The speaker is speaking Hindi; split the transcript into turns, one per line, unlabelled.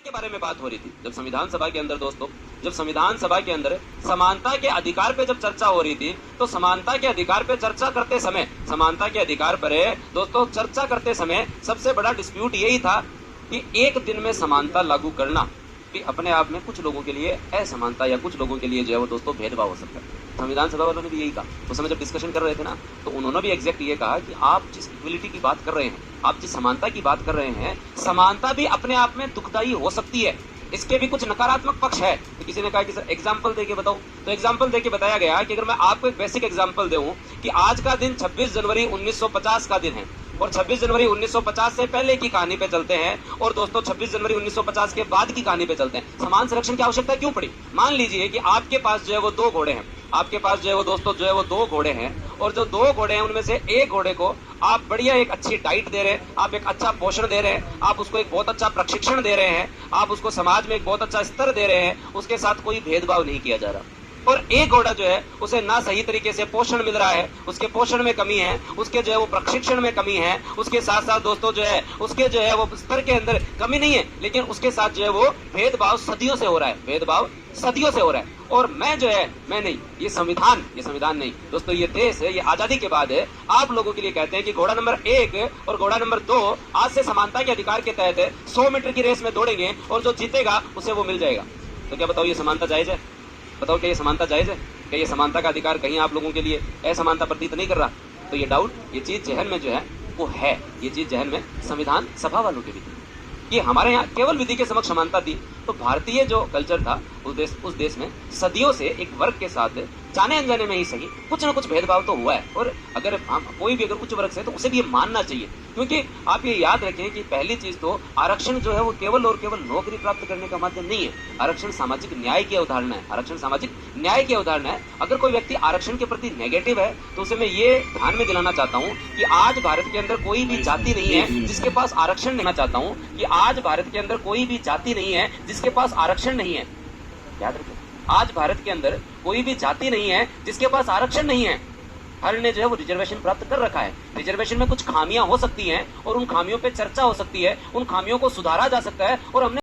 के बारे में बात हो रही थी जब संविधान सभा के अंदर दोस्तों, जब संविधान सभा के अंदर समानता के अधिकार पे जब चर्चा हो रही थी, तो समानता के अधिकार पे चर्चा करते समय, समानता के अधिकार पर दोस्तों चर्चा करते समय सबसे बड़ा डिस्प्यूट यही था कि एक दिन में समानता लागू करना कि अपने आप में कुछ लोगों के लिए असमानता या कुछ लोगों के लिए जो है वो दोस्तों भेदभाव हो सकता है। संविधान सभा वालों ने भी यही कहा। उस समय जब डिस्कशन कर रहे थे ना, तो उन्होंने भी एग्जैक्ट ये कहा कि आप जिस इक्वलिटी की बात कर रहे हैं, आप जिस समानता की बात कर रहे हैं, समानता भी अपने आप में दुखदायी हो सकती है, इसके भी कुछ नकारात्मक पक्ष है। तो किसी ने कहा कि सर एग्जाम्पल देके बताओ, तो एग्जाम्पल देके बताया गया कि अगर मैं आपको एक बेसिक एग्जाम्पल दूं कि आज का दिन 26 जनवरी 1950 का दिन है और 26 जनवरी 1950 से पहले की कहानी पे चलते हैं और दोस्तों 26 जनवरी 1950 के बाद की कहानी पे चलते हैं। समान संरक्षण की आवश्यकता क्यों पड़ी? मान लीजिए कि आपके पास जो है वो दो घोड़े हैं, आपके पास जो है वो दोस्तों जो है वो दो घोड़े हैं और जो दो घोड़े हैं उनमें से एक घोड़े को आप बढ़िया एक अच्छी डाइट दे रहे हैं, आप एक अच्छा पोषण दे रहे हैं, आप उसको एक बहुत अच्छा प्रशिक्षण दे रहे हैं, आप उसको समाज में एक बहुत अच्छा स्तर दे रहे हैं, उसके साथ कोई भेदभाव नहीं किया जा रहा। और एक घोड़ा जो है उसे ना सही तरीके से पोषण मिल रहा है, उसके पोषण में कमी है, उसके जो है वो प्रशिक्षण में कमी है, उसके साथ साथ दोस्तों जो है उसके जो है वो स्तर के अंदर कमी नहीं है, लेकिन उसके साथ जो है वो भेदभाव सदियों से हो रहा है, भेदभाव सदियों से हो रहा है। और मैं जो है मैं नहीं, ये संविधान नहीं दोस्तों, ये देश है, ये आजादी के बाद है। आप लोगों के लिए कहते हैं कि घोड़ा नंबर 1 और घोड़ा नंबर 2 आज से समानता के अधिकार के तहत 100 मीटर की रेस में दौड़ेंगे और जो जीतेगा उसे वो मिल जाएगा। तो क्या बताओ ये समानता जायज है? बताओ क्या ये समानता जायज है? क्या ये समानता का अधिकार कहीं आप लोगों के लिए असमानता प्रतीत नहीं कर रहा? तो ये डाउट, ये चीज जहन में जो है वो है, ये चीज जहन में संविधान सभा वालों के भी थी कि हमारे यहाँ केवल विधि के समक्ष समानता थी। तो भारतीय जो कल्चर था उस देश में सदियों से एक वर्ग के साथ जाने अनजाने में ही सही कुछ ना कुछ भेदभाव तो हुआ है। और अगर हम कोई भी अगर उच्च वर्ग से तो उसे भी ये मानना चाहिए, क्योंकि आप ये याद रखें कि पहली चीज तो आरक्षण जो है वो केवल और केवल नौकरी प्राप्त करने का माध्यम नहीं है। आरक्षण सामाजिक न्याय की अवधारणा है, आरक्षण सामाजिक न्याय की अवधारणा है। अगर कोई व्यक्ति आरक्षण के प्रति नेगेटिव है तो उसे मैं ये ध्यान में दिलाना चाहता हूँ कि आज भारत के अंदर कोई भी जाति नहीं है जिसके पास आरक्षण लेना चाहता हूँ कि आज भारत के अंदर कोई भी जाति नहीं है जिसके पास आरक्षण नहीं है। याद रखें, आज भारत के अंदर कोई भी जाति नहीं है जिसके पास आरक्षण नहीं है। हर ने जो है वो रिजर्वेशन प्राप्त कर रखा है। रिजर्वेशन में कुछ खामियां हो सकती हैं और उन खामियों पे चर्चा हो सकती है, उन खामियों को सुधारा जा सकता है और हमने